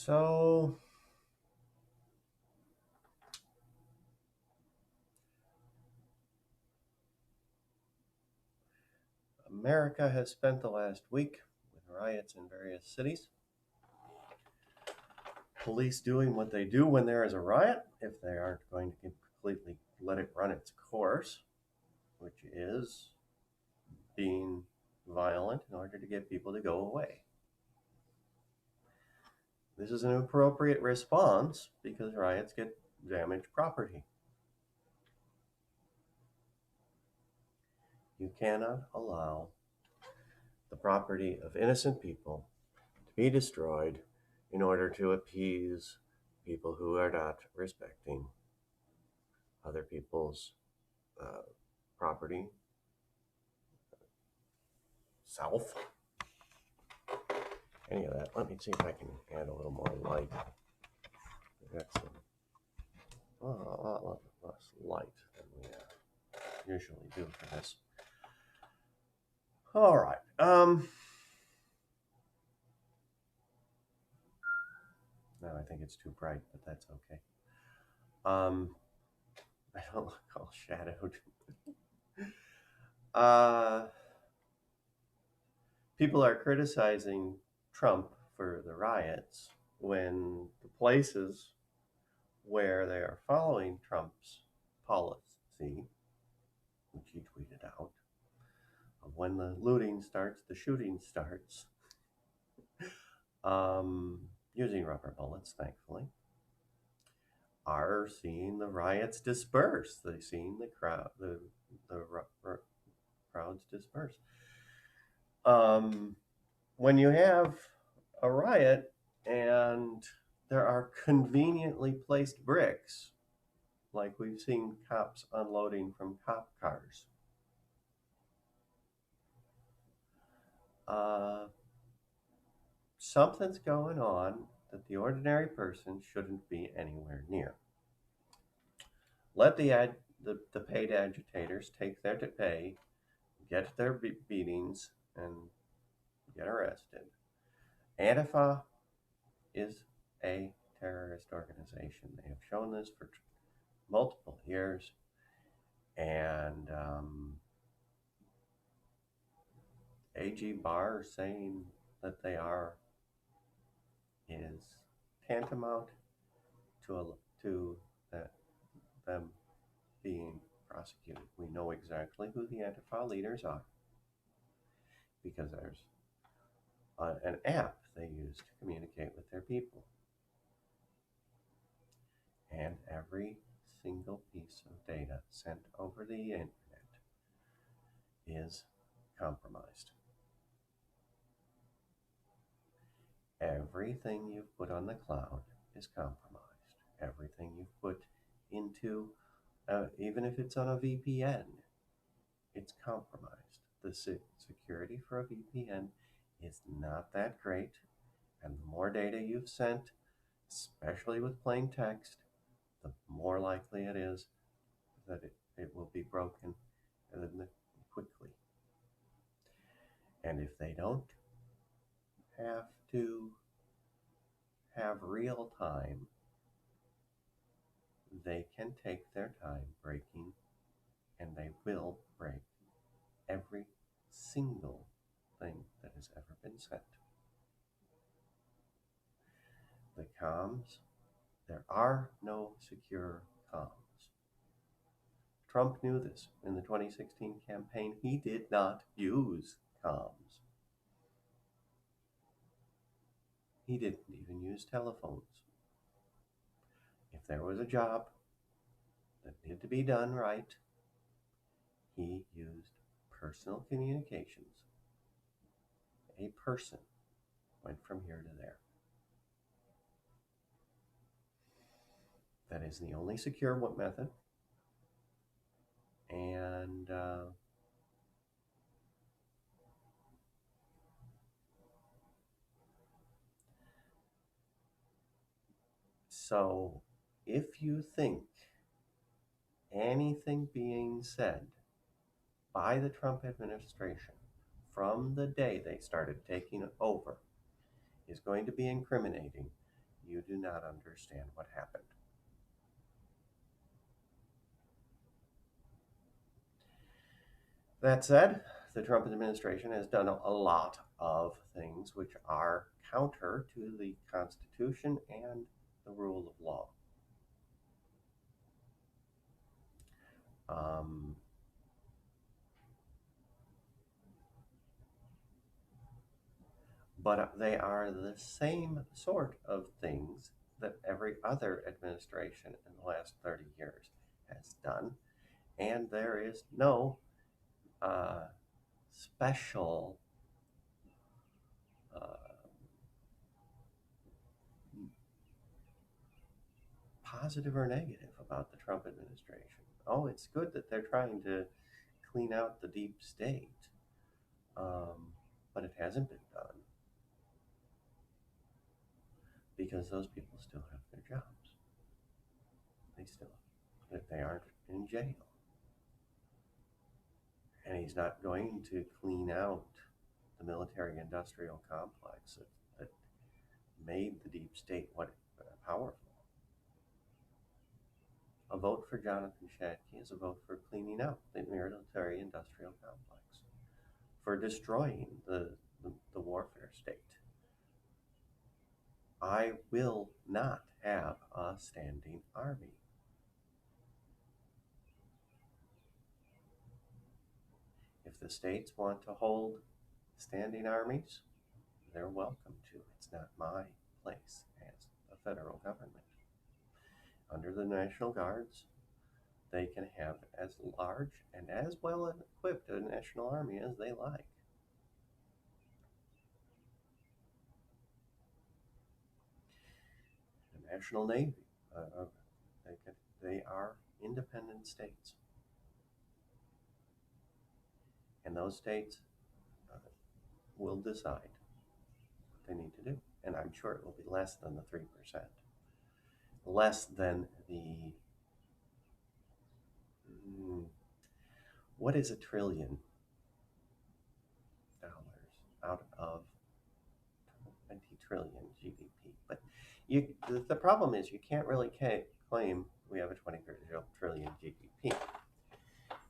So, America has spent the last week with riots in various cities. Police doing what they do when there is a riot, if they aren't going to completely let it run its course, which is being violent in order to get people to go away. This is an appropriate response because riots get damaged property. You cannot allow the property of innocent people to be destroyed in order to appease people who are not respecting other people's uh, property, self, any of that. Let me see if I can add a little more light. That's a lot less light than we usually do for this. All right. No, I think it's too bright, but that's okay. I don't look all shadowed. uh, People are criticizing Trump for the riots when the places where they are following Trump's policy, which he tweeted out, of when the looting starts, the shooting starts, using rubber bullets, thankfully, are seeing the riots disperse. They're seeing the crowds disperse. When you have a riot and there are conveniently placed bricks, like we've seen cops unloading from cop cars, uh, something's going on that the ordinary person shouldn't be anywhere near. Let the paid agitators take their pay, get their beatings, and get arrested. Antifa is a terrorist organization. They have shown this for multiple years, and AG Barr saying that they are is tantamount to them being prosecuted. We know exactly who the Antifa leaders are because there's an app they use to communicate with their people. And every single piece of data sent over the internet is compromised. Everything you've put on the cloud is compromised. Everything you've put into, even if it's on a VPN, it's compromised. The security for a VPN is not that great. And the more data you've sent, especially with plain text, the more likely it is that it will be broken quickly. And if they don't have to have real time, they can take their time breaking, and they will break every single thing that has ever been sent. The comms, there are no secure comms. Trump knew this in the 2016 campaign. He did not use comms. He didn't even use telephones. If there was a job that needed to be done right, he used personal communications. A person went from here to there. That is the only secure method. And so if you think anything being said by the Trump administration from the day they started taking it over is going to be incriminating, You do not understand what happened. That said, the Trump administration has done a lot of things which are counter to the Constitution and the rule of law. Um, but they are the same sort of things that every other administration in the last 30 years has done. And there is no uh, special uh, positive or negative about the Trump administration. Oh, it's good that they're trying to clean out the deep state, but it hasn't been done because those people still have their jobs. They still, they aren't in jail. And he's not going to clean out the military industrial complex that made the deep state what powerful. A vote for Jonathan Shadke is a vote for cleaning out the military industrial complex, for destroying the warfare state. I will not have a standing army. If the states want to hold standing armies, they're welcome to. It's not my place as a federal government. Under the National Guards, they can have as large and as well equipped a national army as they like. The National Navy, they are independent states. And those states uh, will decide what they need to do. And I'm sure it will be less than the 3%, less than the what is $1 trillion out of 20 trillion GDP? But the problem is you can't really claim we have a 20 trillion GDP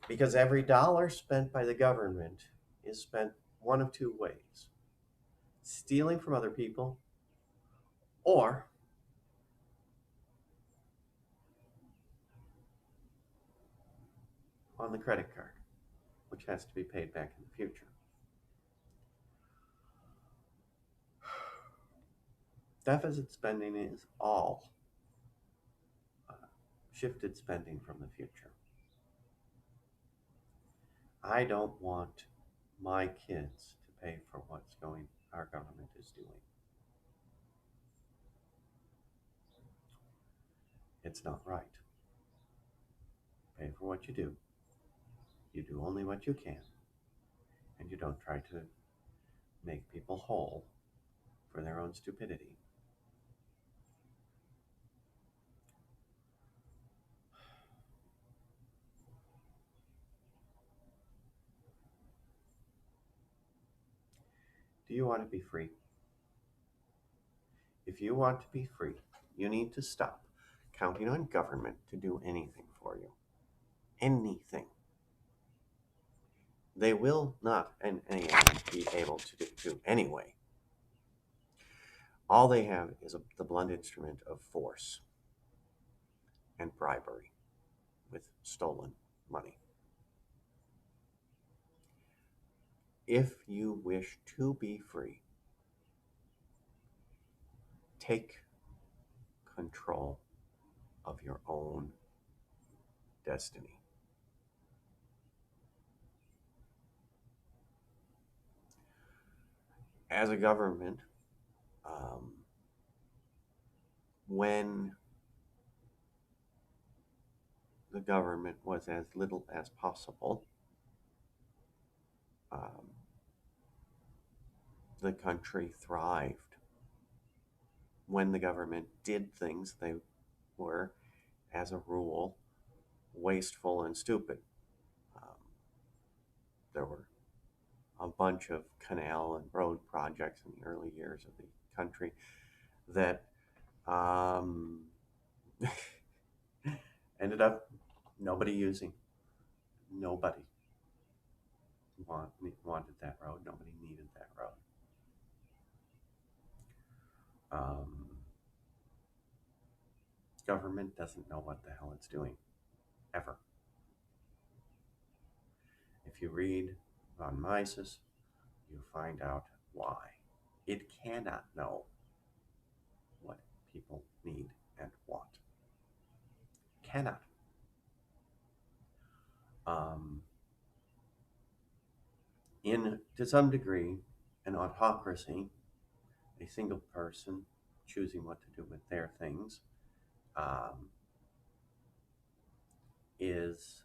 because every dollar spent by the government is spent one of two ways: stealing from other people or on the credit card, which has to be paid back in the future. Deficit spending is all shifted spending from the future. I don't want my kids to pay for what's our government is doing. It's not right. Pay for what you do. You do only what you can, and you don't try to make people whole for their own stupidity. Do you want to be free? If you want to be free, you need to stop counting on government to do anything for you. Anything. They will not in any way be able to do anyway. All they have is the blunt instrument of force and bribery with stolen money. If you wish to be free, take control of your own destiny. As a government, when the government was as little as possible, the country thrived. When the government did things, they were, as a rule, wasteful and stupid. Um, there were a bunch of canal and road projects in the early years of the country that Um, ended up nobody using. Nobody wanted that road. Nobody needed that road. Um, Government doesn't know what the hell it's doing, ever. If you read von Mises, you find out why. It cannot know what people need and want. Cannot. Um, to some degree, an autocracy, a single person choosing what to do with their things, um, is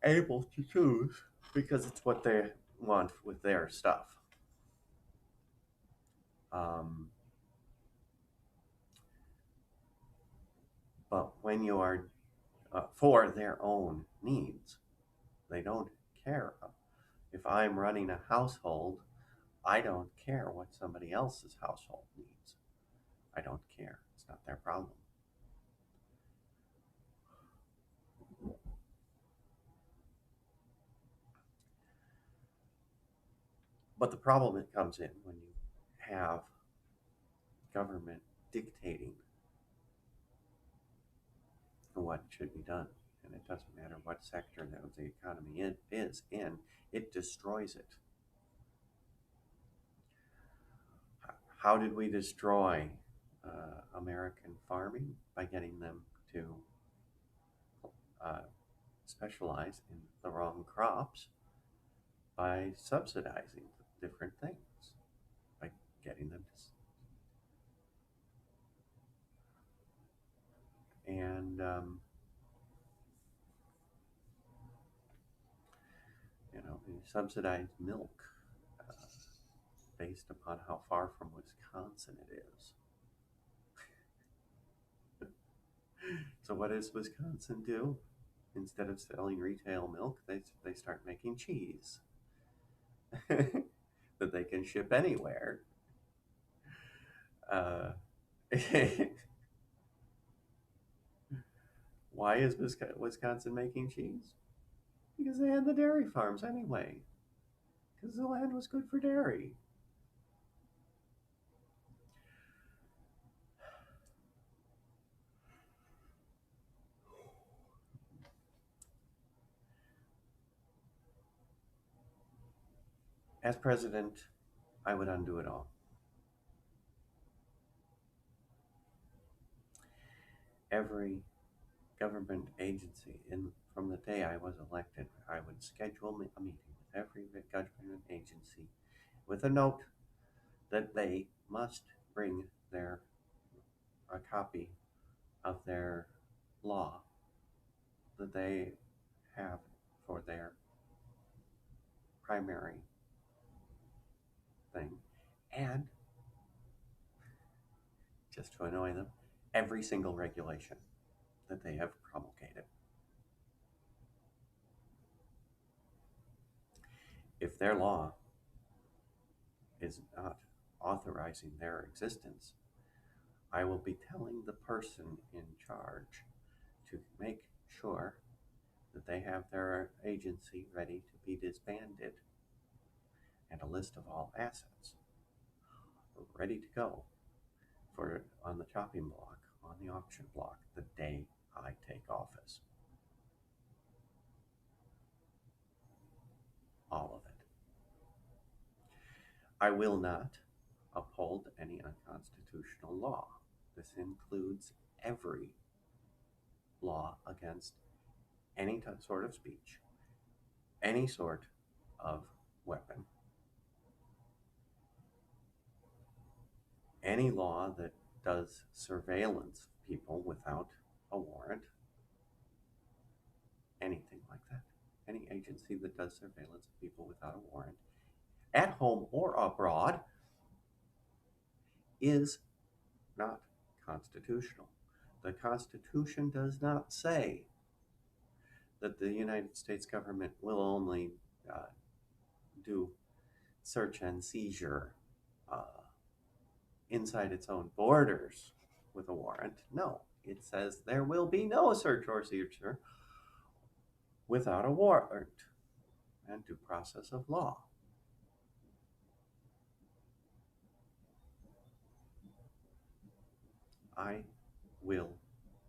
able to choose because it's what they want with their stuff. Um, but when you are for their own needs, they don't care. If I'm running a household, I don't care what somebody else's household needs. I don't care. It's not their problem. But the problem that comes in when you have government dictating what should be done. And it doesn't matter what sector that the economy is in, it destroys it. How did we destroy American farming? By getting them to uh, specialize in the wrong crops, by subsidizing different things, by getting them to. And, you subsidize milk uh, based upon how far from Wisconsin it is. So what does Wisconsin do? Instead of selling retail milk, they start making cheese that they can ship anywhere. Uh, why is Wisconsin making cheese? Because they had the dairy farms anyway. Because the land was good for dairy. As president, I would undo it all. Every government agency, from the day I was elected, I would schedule a meeting with every government agency with a note that they must bring a copy of their law that they have for their primary thing, and just to annoy them, every single regulation that they have promulgated. If their law is not authorizing their existence, I will be telling the person in charge to make sure that they have their agency ready to be disbanded and a list of all assets ready to go for on the chopping block, on the auction block, the day I take office. All of it. I will not uphold any unconstitutional law. This includes every law against any sort of speech, any sort of weapon, any law that does surveillance people without a warrant, anything like that. Any agency that does surveillance of people without a warrant, at home or abroad, is not constitutional. The Constitution does not say that the United States government will only do search and seizure inside its own borders with a warrant. No, it says there will be no search or seizure without a warrant and due process of law. I will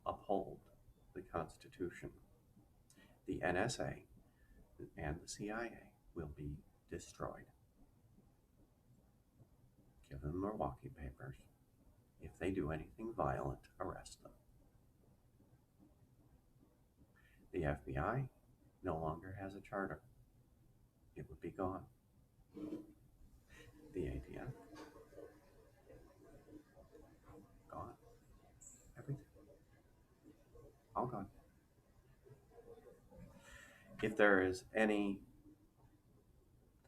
uphold the Constitution. The NSA and the CIA will be destroyed. Give them their walking papers. If they do anything violent, arrest them. The FBI no longer has a charter. It would be gone. The ATF, gone. Everything, all gone. If there is anything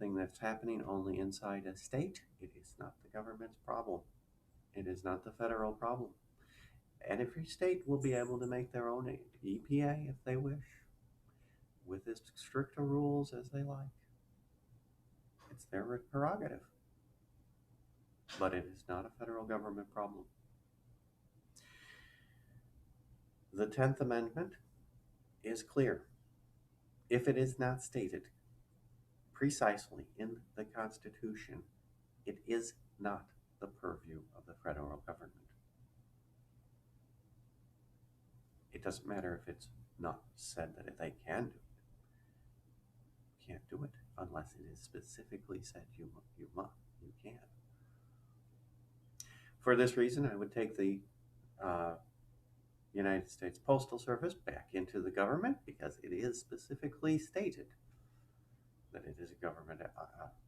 that's happening only inside a state, it is not the government's problem. It is not the federal problem. And every state will be able to make their own EPA if they wish, with as strict rules as they like. It's their prerogative. But it is not a federal government problem. The 10th Amendment is clear. If it is not stated precisely in the Constitution, it is not the purview of the federal government. It doesn't matter if it's not said that they can do it. You can't do it unless it is specifically said you can. For this reason, I would take the United States Postal Service back into the government, because it is specifically stated that it is a government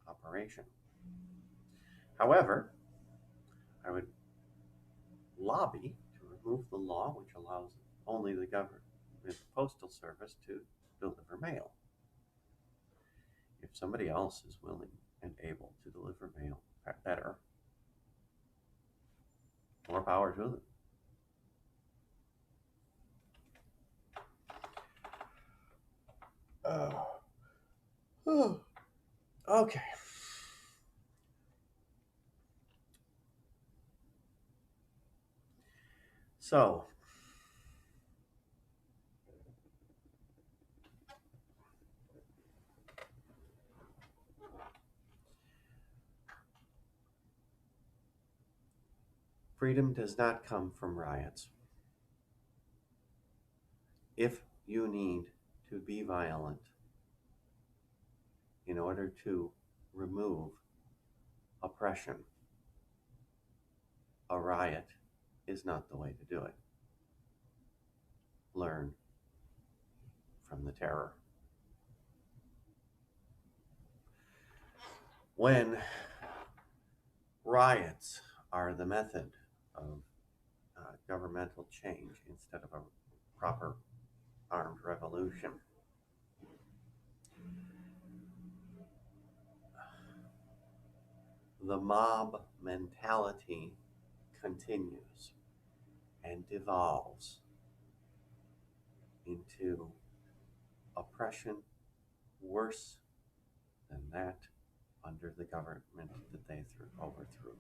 operation. However, I would lobby to remove the law which allows only the government, the Postal Service, to deliver mail. If somebody else is willing and able to deliver mail better, more power to them. Okay. So, freedom does not come from riots. If you need to be violent in order to remove oppression, a riot is not the way to do it. Learn from the terror. When riots are the method of governmental change instead of a proper armed revolution, the mob mentality continues and devolves into oppression worse than that under the government that they overthrew.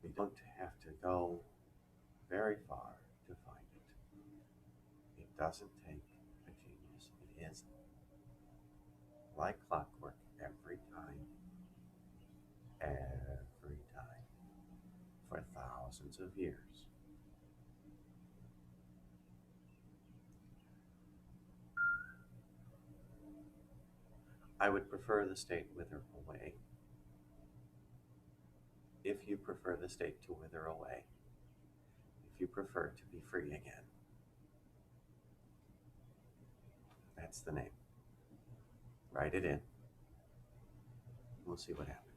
We don't have to go very far to find it. It doesn't take a genius. It is like clockwork every time, for thousands of years. I would prefer the state wither away. If you prefer the state to wither away, if you prefer to be free again, that's the name. Write it in. We'll see what happens.